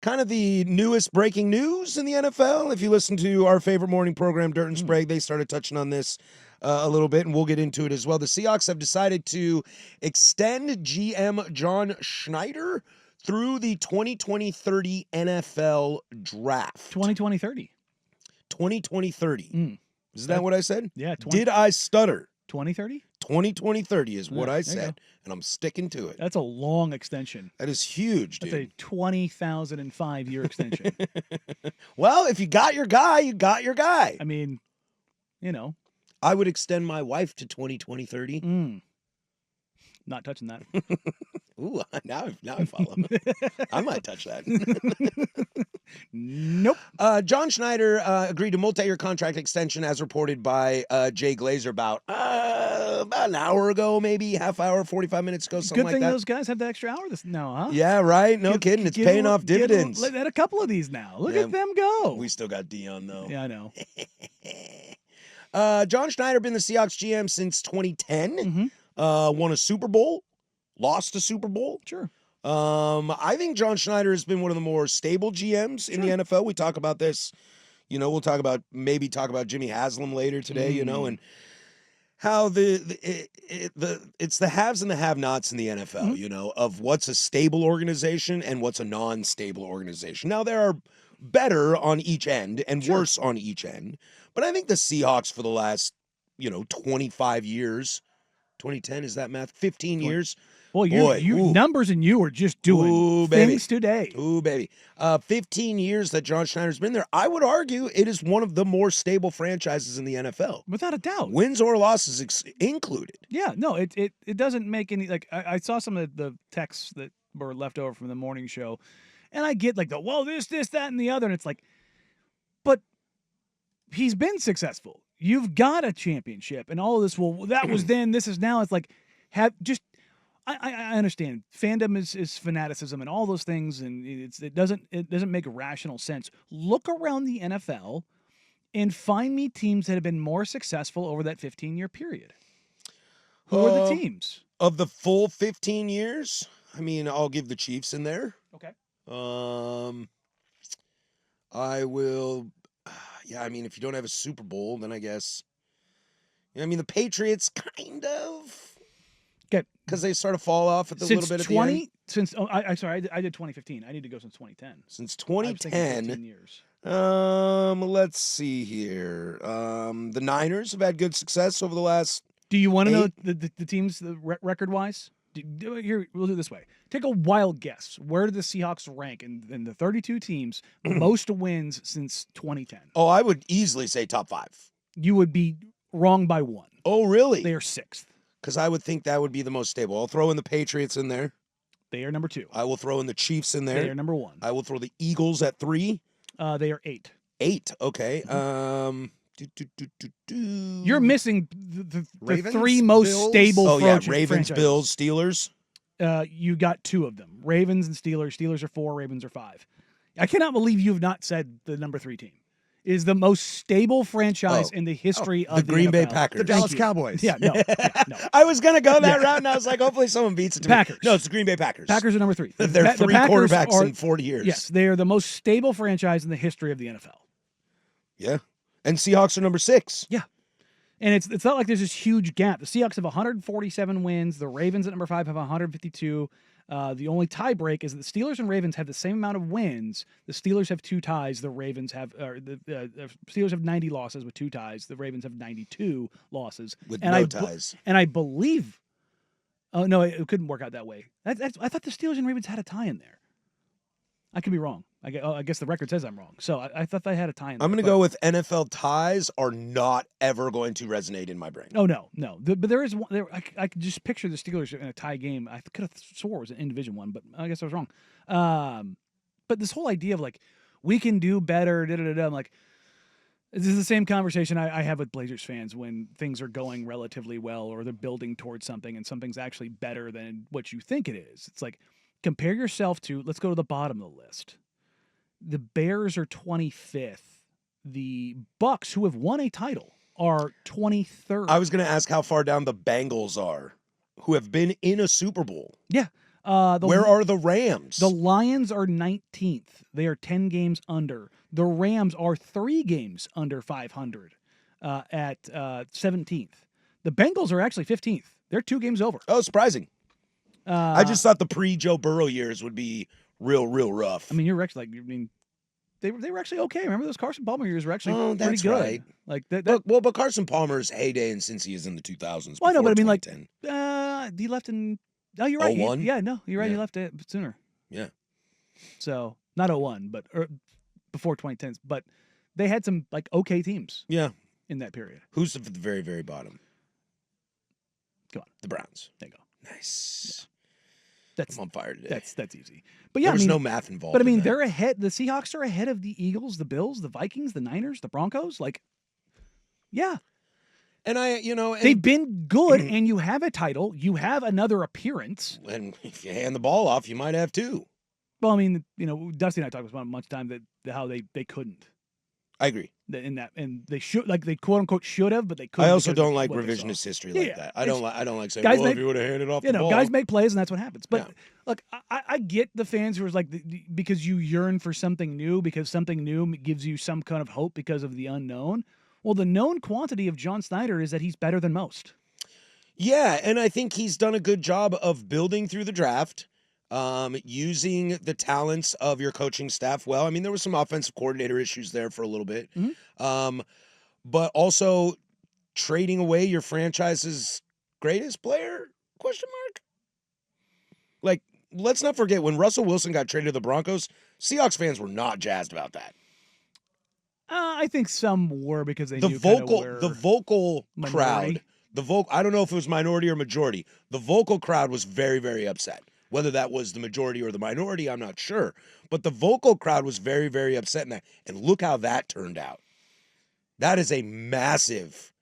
kind of the newest breaking news in the NFL. If you listen to our favorite morning program, Dirt and Sprague, they started touching on this a little bit, and we'll get into it as well. The Seahawks have decided to extend GM John Schneider through the 2020-30 NFL draft. 2020-30. 2020-30. Is that what I said? Yeah. Did I stutter? 2030? 2020-30 is what Yeah, I said, and I'm sticking to it. That's a long extension. That is huge, dude. That's a 20,005-year extension. Well, if you got your guy, you got your guy. I mean, you know. I would extend my wife to 2020-30. Not touching that. Ooh, now I follow. I might touch that. Nope. John Schneider agreed to multi-year contract extension as reported by Jay Glazer about an hour ago, maybe half hour, 45 minutes ago, something like that. Good thing those guys have the extra hour now, huh? Yeah, right. No kidding. It's paying off dividends. At a couple of these now. Look at them go. We still got Dion, though. Yeah, I know. John Schneider been the Seahawks GM since 2010. Won a Super Bowl, lost a Super Bowl. Sure. I think John Schneider has been one of the more stable GMs in the NFL. We talk about this, we'll talk about Jimmy Haslam later today, and how it's the haves and the have-nots in the NFL, of what's a stable organization and what's a non-stable organization. Now, there are better on each end and worse on each end, but I think the Seahawks for the last, 25 years, 2010, is that math? 15 years? Well, numbers and you are just doing things today. Ooh, baby. 15 years that John Schneider's been there. I would argue it is one of the more stable franchises in the NFL. Without a doubt. Wins or losses included. Yeah, no, it doesn't make any, I saw some of the texts that were left over from the morning show, and I get this, that, and the other, and it's like, but he's been successful. You've got a championship, and all of this, that was then, this is now. It's like, I understand fandom is fanaticism and all those things, and it doesn't make rational sense. Look around the NFL and find me teams that have been more successful over that 15-year period. Who are the teams of the full 15 years? I mean, I'll give the Chiefs in there. Okay. I will. Yeah, I mean, if you don't have a Super Bowl, then I guess. The Patriots kind of. Okay. Because they sort of fall off at the little bit of the end. I did 2015. I need to go since 2010. Since 2010. 15 years. Let's see here. The Niners have had good success over the last. Do you want to know the teams record-wise? Here, we'll do it this way. Take a wild guess. Where do the Seahawks rank in the 32 teams most wins since 2010? Oh, I would easily say top 5. You would be wrong by 1. Oh, really? They are 6th. Because I would think that would be the most stable. I'll throw in the Patriots in there. They are number 2. I will throw in the Chiefs in there. They are number 1. I will throw the Eagles at 3. They are 8. 8, okay. You're missing the Ravens, 3 most Bills? stable. Oh yeah, Ravens, franchises. Bills, Steelers. You got 2 of them. Ravens and Steelers. Steelers are 4. Ravens are 5. I cannot believe you have not said the number 3 team is the most stable franchise in the history of the Green NFL. Bay Packers. The Dallas Cowboys. Yeah, no. I was going to go that route, and I was like, hopefully someone beats it to Packers. me. No, it's the Green Bay Packers. Packers are number 3. They're 3 Packers quarterbacks in 40 years. Yes, they are the most stable franchise in the history of the NFL. Yeah. And Seahawks are number 6. Yeah. And it's not like there's this huge gap. The Seahawks have 147 wins. The Ravens at number 5 have 152. The only tie break is that the Steelers and Ravens have the same amount of wins. The Steelers have 2 ties. The Ravens have, the Steelers have 90 losses with 2 ties. The Ravens have 92 losses with no ties. And I believe, oh no, it couldn't work out that way. I thought the Steelers and Ravens had a tie in there. I could be wrong. I guess the record says I'm wrong. So I thought they had a tie in there. I'm going to go with NFL ties are not ever going to resonate in my brain. Oh, no. But there is one. I could just picture the Steelers in a tie game. I could have swore it was an in-division one, but I guess I was wrong. But this whole idea of we can do better, I'm like, this is the same conversation I have with Blazers fans when things are going relatively well or they're building towards something and something's actually better than what you think it is. It's like, compare yourself to, let's go to the bottom of the list. The Bears are 25th. The Bucks, who have won a title, are 23rd. I was going to ask how far down the Bengals are, who have been in a Super Bowl. Yeah. Where are the Rams? The Lions are 19th. They are 10 games under. The Rams are 3 games under 500 at 17th. The Bengals are actually 15th. They're 2 games over. Oh, surprising. I just thought the pre-Joe Burrow years would be real rough. I mean, they were actually okay. Remember those Carson Palmer years were actually pretty that's good. right. Like that. But Carson Palmer's heyday and since he is in the 2000s. Well, I know, but I mean, like, 2010. he left in. Oh, you're right. 01? You're right. Yeah. He left it sooner. Yeah. So not 01, but before 2010s. But they had some like okay teams. Yeah. In that period. Who's at the very, very bottom? Go on. The Browns. There you go. Nice. I'm on fire today. That's easy. But yeah, there was no math involved. But I mean, they're ahead. The Seahawks are ahead of the Eagles, the Bills, the Vikings, the Niners, the Broncos. Like, yeah. And they've been good, and you have a title. You have another appearance. And if you hand the ball off, you might have 2. Well, I mean, Dusty and I talked about much time that how they couldn't. I agree. And they should, like, they quote unquote should have, but they couldn't. I also don't like revisionist history like that. I don't like saying, well, if you would have handed off the ball. Guys make plays, and that's what happens. But look, I get the fans who are like, because you yearn for something new, because something new gives you some kind of hope because of the unknown. Well, the known quantity of John Schneider is that he's better than most. Yeah, and I think he's done a good job of building through the draft, using the talents of your coaching staff well. I mean, there were some offensive coordinator issues there for a little bit, but also trading away your franchise's greatest player, ? Like, let's not forget, when Russell Wilson got traded to the Broncos, Seahawks fans were not jazzed about that. I think some were because they the knew vocal minority. crowd, I don't know if it was minority or majority. The vocal crowd was very, very upset. Whether that was the majority or the minority, I'm not sure. But the vocal crowd was very, very upset in that. And look how that turned out. That is a massive.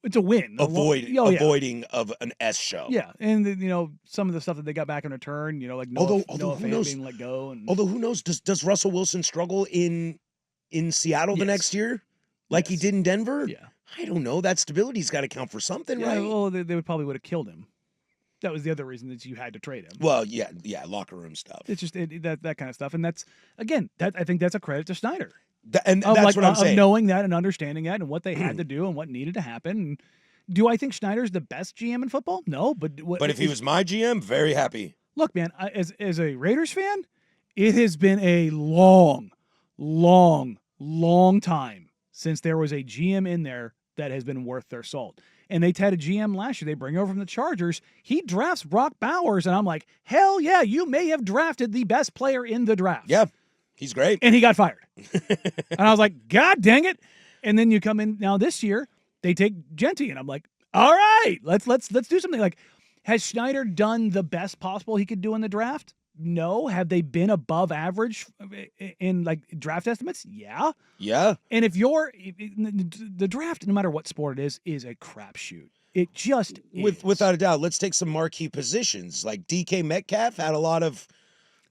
It's a win. Avoiding of an S show. Yeah, and some of the stuff that they got back in return, like Noah Fant being let go. And although who knows, does Russell Wilson struggle in Seattle the next year, like he did in Denver? Yeah, I don't know. That stability's got to count for something, right? Well, they probably would have killed him. That was the other reason that you had to trade him. Well, yeah, locker room stuff. It's just that kind of stuff, and that's again, I think that's a credit to Schneider. That's what I'm saying. Of knowing that and understanding that and what they had to do and what needed to happen. And do I think Schneider's the best GM in football? No, but if he was my GM, very happy. Look, man, as a Raiders fan, it has been a long time since there was a GM in there that has been worth their salt. And they had a GM last year. They bring over from the Chargers. He drafts Brock Bowers, and I'm like, hell yeah, you may have drafted the best player in the draft. Yeah, he's great. And he got fired. And I was like, God dang it. And then you come in now this year, they take Genty, and I'm like, all right, let's do something. Like, has Schneider done the best possible he could do in the draft? No. Have they been above average in like draft estimates? Yeah. Yeah. And if the draft, no matter what sport it is a crapshoot. It just is. Without a doubt. Let's take some marquee positions. Like DK Metcalf had a lot of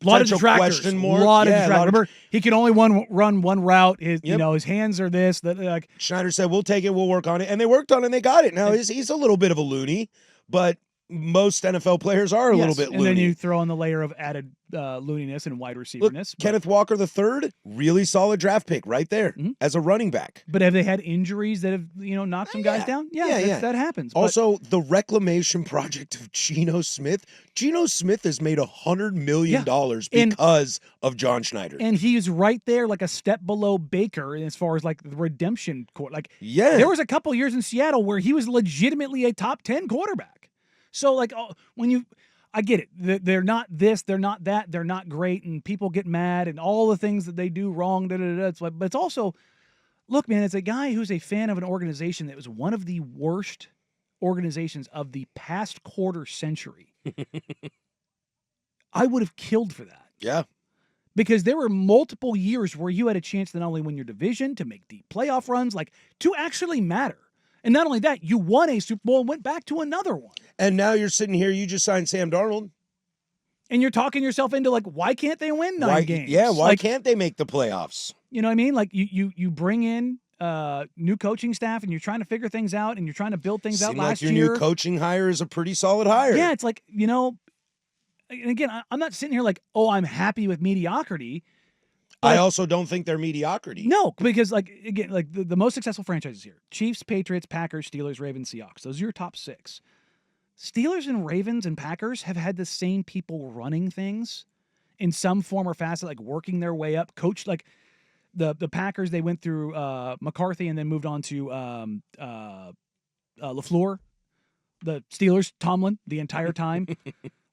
detractors. Question marks. A lot of detractors. Remember, he can only run one route. His hands are this. That like Schneider said, "We'll take it. We'll work on it," and they worked on it. and They got it. Now he's a little bit of a loony, but most NFL players are a little bit loony. And then you throw on the layer of added looniness and wide receiverness. Kenneth Walker III, really solid draft pick right there as a running back. But have they had injuries that have knocked some guys down? Yeah, that happens. Also, the reclamation project of Geno Smith. Geno Smith has made $100 million because of John Schneider. And he's right there like a step below Baker as far as like the redemption court. Like, there was a couple years in Seattle where he was legitimately a top 10 quarterback. So, like, I get it. They're not this, they're not that, they're not great, and people get mad, and all the things that they do wrong, It's like, but it's also, look, man, as a guy who's a fan of an organization that was one of the worst organizations of the past quarter century, I would have killed for that. Yeah. Because there were multiple years where you had a chance to not only win your division, to make deep playoff runs, like, to actually matter. And not only that, you won a Super Bowl and went back to another one. And now you're sitting here, you just signed Sam Darnold. And you're talking yourself into, like, why can't they win 9 games? Yeah, why can't they make the playoffs? You know what I mean? Like, you bring in new coaching staff, and you're trying to figure things out, and you're trying to build things out last year. Seemed like your new coaching hire is a pretty solid hire. Yeah, it's like, and again, I'm not sitting here like, oh, I'm happy with mediocrity. I also don't think they're mediocrity. No, because like again, like the most successful franchises here: Chiefs, Patriots, Packers, Steelers, Ravens, Seahawks. Those are your top 6. Steelers and Ravens and Packers have had the same people running things in some form or facet, like working their way up. Coach, like the Packers, they went through McCarthy and then moved on to LaFleur. The Steelers, Tomlin, the entire time.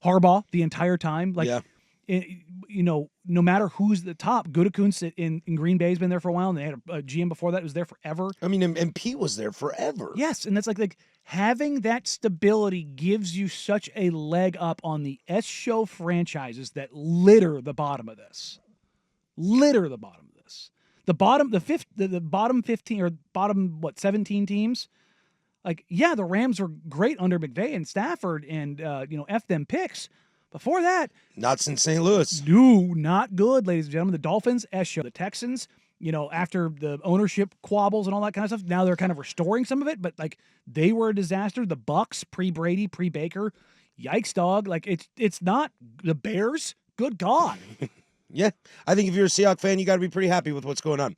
Harbaugh, the entire time. Like, no matter who's the top, Gutekunst in Green Bay has been there for a while, and they had a GM before that was there forever. I mean, and Pete was there forever. Yes, and that's like having that stability gives you such a leg up on the S-show franchises that litter the bottom of this. The bottom 15 or bottom 17 teams. Like, yeah, the Rams were great under McVay and Stafford and F them picks. Before that, not since St. Louis. No, not good, ladies and gentlemen. The Dolphins, S-show. The Texans, after the ownership quabbles and all that kind of stuff, now they're kind of restoring some of it, but like they were a disaster. The Bucks, pre-Brady, pre-Baker, yikes, dog. Like it's not the Bears. Good God. Yeah, I think if you're a Seahawks fan, you got to be pretty happy with what's going on.